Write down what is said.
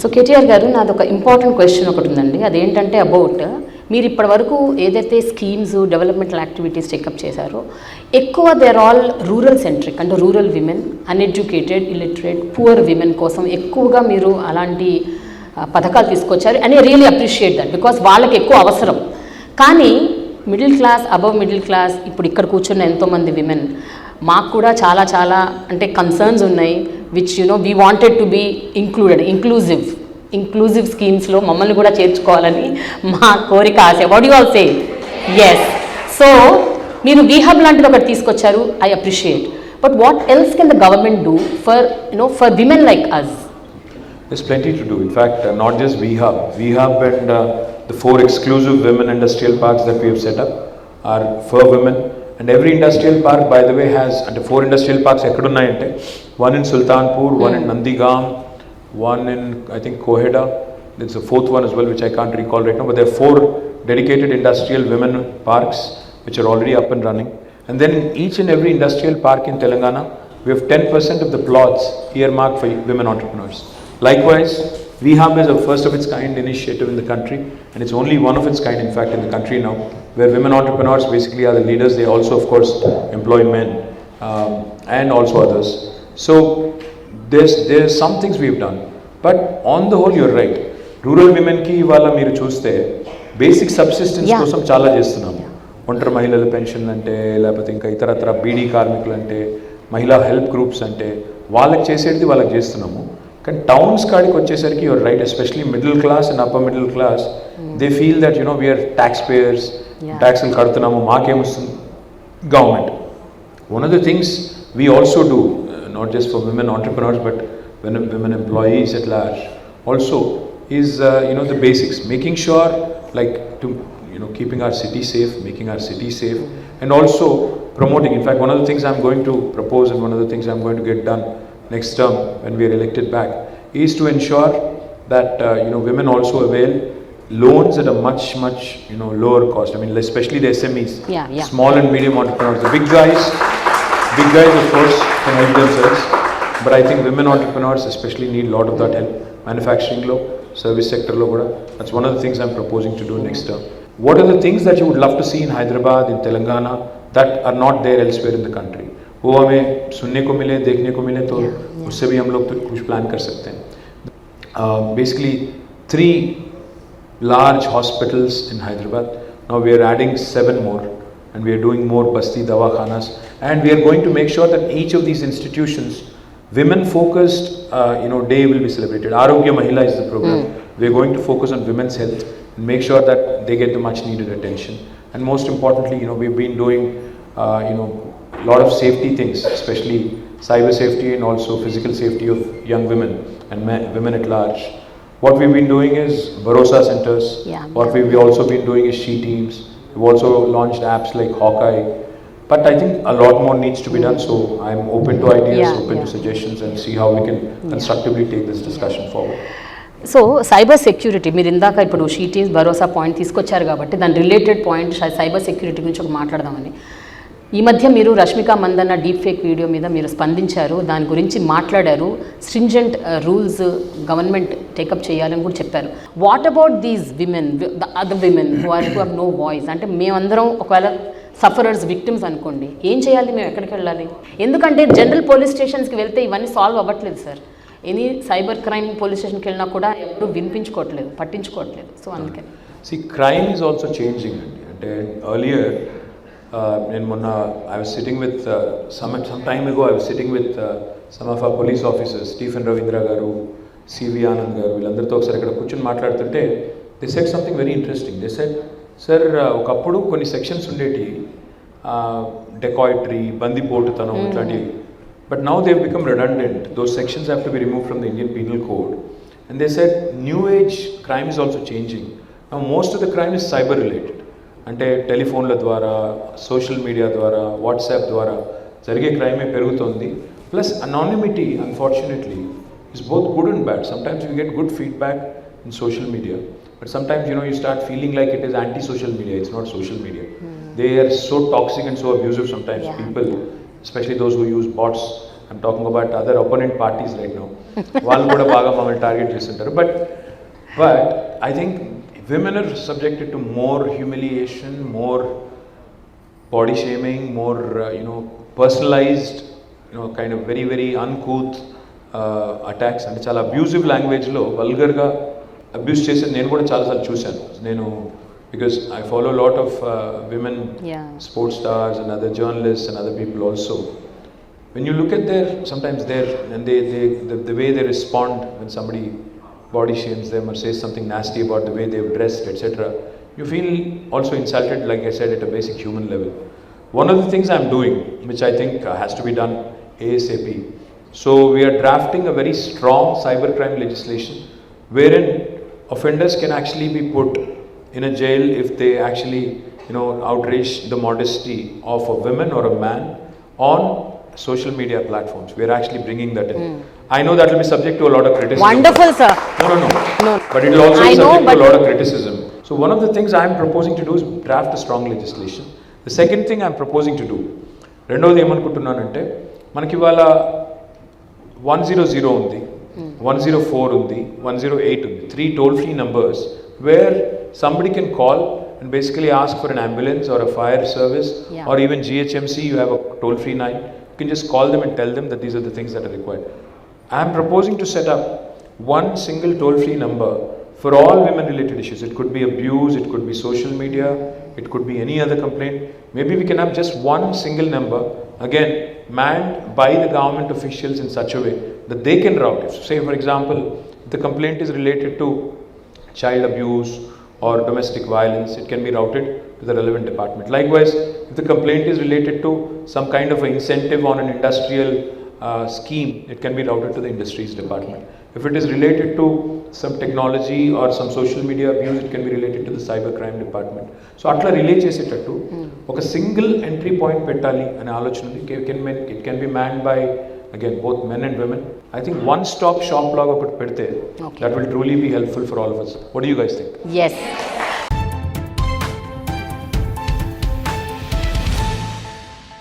So KTR గారు నాది ఒక ఇంపార్టెంట్ క్వశ్చన్ ఒకటి ఉందండి. అదేంటంటే అబౌట్ మీరు ఇప్పటి వరకు ఏదైతే స్కీమ్స్ డెవలప్మెంటల్ యాక్టివిటీస్ టేకప్ చేశారో ఎక్కువ దేర్ ఆల్ రూరల్ సెంట్రిక్, అంటే rural women, uneducated, illiterate, poor women కోసం ఎక్కువగా మీరు అలాంటి పథకాలు తీసుకొచ్చారు అని రియలీ అప్రిషియేట్ దట్, బికాస్ వాళ్ళకి ఎక్కువ అవసరం. కానీ middle class, above middle class, ఇప్పుడు ఇక్కడ కూర్చున్న ఎంతోమంది విమెన్, మాకు కూడా చాలా చాలా అంటే కన్సర్న్స్ ఉన్నాయి, which we wanted to be inclusive స్కీమ్స్లో మమ్మల్ని కూడా చేర్చుకోవాలని మా కోరిక, ఆశ. What you all say? Yes. So మీరు వీహబ్ లాంటిది ఒకటి తీసుకొచ్చారు, I appreciate. But what else can the government do for women like us? There's plenty to do. In fact, not just VHub and the 4 exclusive women industrial parks that we have set up are for women. And every industrial park, by the way, has 4 industrial parks. One in Sultanpur, one in Nandigam, one in, I think, Koheda. There's a 4th one as well, which I can't recall right now. But there are 4 dedicated industrial women parks, which are already up and running. And then in each and every industrial park in Telangana, we have 10% of the plots earmarked for women entrepreneurs. Likewise, VHub is a first of its kind initiative in the country, and it's only one of its kind, in fact, in the country now, where women entrepreneurs basically are the leaders. They also, of course, employ men and also others. So there's some things we've done, but on the whole, you're right. Rural women ki ivala meer chuste basic subsistence kosam chala chestunnam. Ontara mahilala pension ante lepathe inka itaratra BD కార్మికులు అంటే మహిళా help groups అంటే వాళ్ళకి చేసేది వాళ్ళకి చేస్తున్నాము. కానీ towns కాడికి వచ్చేసరికి your right, especially middle class and upper middle class, they feel that we're tax payers, ట్యాక్స్లు కడుతున్నాము, మాకేమొస్తుంది government. One of the things we also do, not just for women entrepreneurs but women employees at large also, is the basics, making sure like to keeping our city safe, making our city safe, and also promoting. In fact, one of the things I'm going to propose and one of the things I'm going to get done next term when we are elected back is to ensure that women also avail loans at a much lower cost. I mean, especially the SMEs, small and medium entrepreneurs. The big guys of course can help themselves, but I think women entrepreneurs especially need a lot of that help. Manufacturing lo, service sector lo kuda, that's one of the things I'm proposing to do next term. What are the things that you would love to see in Hyderabad, in Telangana, that are not there elsewhere in the country? वो हमें सुनने को मिले, देखने को मिले, तो उससे भी हम लोग तो कुछ प्लान कर सकते हैं. Basically 3 large hospitals in Hyderabad. Now we are adding 7 more, and we are doing more basti dawakhanas, and we are going to make sure that each of these institutions, women focused day will be celebrated. Arogya Mahila is the program. We are going to focus on women's health and make sure that they get the much needed attention. And most importantly, we've been doing a lot of safety things, especially cyber safety and also physical safety of young women and women at large. What we've been doing is Bharosa centers. What we've also been doing is she teams. We've also launched apps like Hawkeye. But I think a lot more needs to be done, so I'm open to ideas, open to suggestions, and see how we can constructively take this discussion forward. So cyber security, మీరు ఇందాక ఇప్పుడు she teams, Bharosa point తీసుకొచ్చారు కాబట్టి దాని related point cyber security గురించి ఒక మాట్లాడదామని. ఈ మధ్య మీరు Rashmika Mandanna deep fake video మీద మీరు స్పందించారు, దాని గురించి మాట్లాడారు, స్ట్రింజెంట్ రూల్స్ గవర్నమెంట్ టేకప్ చేయాలని కూడా చెప్పారు. What about these women, the other women who have no voice? అంటే మేమందరం ఒకవేళ సఫరర్స్, విక్టిమ్స్ అనుకోండి, ఏం చేయాలి, మేము ఎక్కడికి వెళ్ళాలి? ఎందుకంటే జనరల్ పోలీస్ స్టేషన్స్కి వెళ్తే ఇవన్నీ సాల్వ్ అవ్వట్లేదు sir. Any cyber crime police స్టేషన్కి వెళ్ళినా కూడా ఎప్పుడు వినిపించుకోవట్లేదు, పట్టించుకోవట్లేదు. సో అందుకని crime is also changing. అంటే earlier నేను మొన్న I was sitting with some time ago I was sitting with some of our police officers, Stephen Ravindra garu, CV Anand garu, వీళ్ళందరితో ఒకసారి ఇక్కడ కూర్చొని మాట్లాడుతుంటే they said something very interesting. They said, sir ఒకప్పుడు కొన్ని sections ఉండేటి, dacoitery, బందిపోటుతనం, ఇట్లాంటివి, but now they become redundant. Those sections have to be removed from the Indian Penal Code. And they said new age crime is also changing. Now most of the crime is cyber related. అంటే టెలిఫోన్ల ద్వారా, social media ద్వారా, WhatsApp ద్వారా జరిగే క్రైమే పెరుగుతోంది. Plus anonymity unfortunately is both good and bad. Sometimes you get good feedback in social media, but sometimes you start feeling like it is anti-social media. It's not social media. They are so toxic and so abusive sometimes. People, especially those who use bots, I'm talking about other opponent parties right now, వాళ్ళు కూడా బాగా మమ్మల్ని target చేస్తుంటారు. But I think women are subjected to more humiliation, more body shaming, more personalized, kind of very very uncouth attacks, and చాలా abusive లాంగ్వేజ్లో వల్గర్గా abuse చేసేది నేను కూడా చాలాసార్లు చూశాను. నేను because I follow a lot of women sports stars and other journalists and other people also. When you look at sometimes and the way they respond when somebody body shames them or says something nasty about the way they've dressed, etc., you feel also insulted, like I said, at a basic human level. One of the things I'm doing, which I think has to be done ASAP, so we are drafting a very strong cybercrime legislation wherein offenders can actually be put in a jail if they actually outrage the modesty of a woman or a man on social media platforms. We are actually bringing that in. I know that will be subject to a lot of criticism. Wonderful, sir. No. But it will also be subject to a lot of criticism. So one of the things I am proposing to do is draft a strong legislation. The second thing I am proposing to do, రెండోది ఏమనుకుంటున్నానంటే, మనకి ఇవాళ 100 ఉంది, 104 ఉంది, 108 ఉంది, 3 toll-free numbers where somebody can call and basically ask for an ambulance or a fire service, or even GHMC, you have a toll-free line. You can just call them and tell them that these are the things that are required. I am proposing to set up one single toll-free number for all women-related issues. It could be abuse, it could be social media, it could be any other complaint. Maybe we can have just one single number, again, manned by the government officials in such a way that they can route it. Say, for example, if the complaint is related to child abuse or domestic violence, it can be routed to the relevant department. Likewise, if the complaint is related to some kind of an incentive on an industrial scheme, it can be routed to the industries department. If it is related to some technology or some social media abuse, it can be related to the cybercrime department. So atla relay chesettattu oka single entry point pettali ane alochana it can be manned by, again, both men and women. I think one stop shop laga okati pedte that will truly be helpful for all of us. What do you guys think? Yes.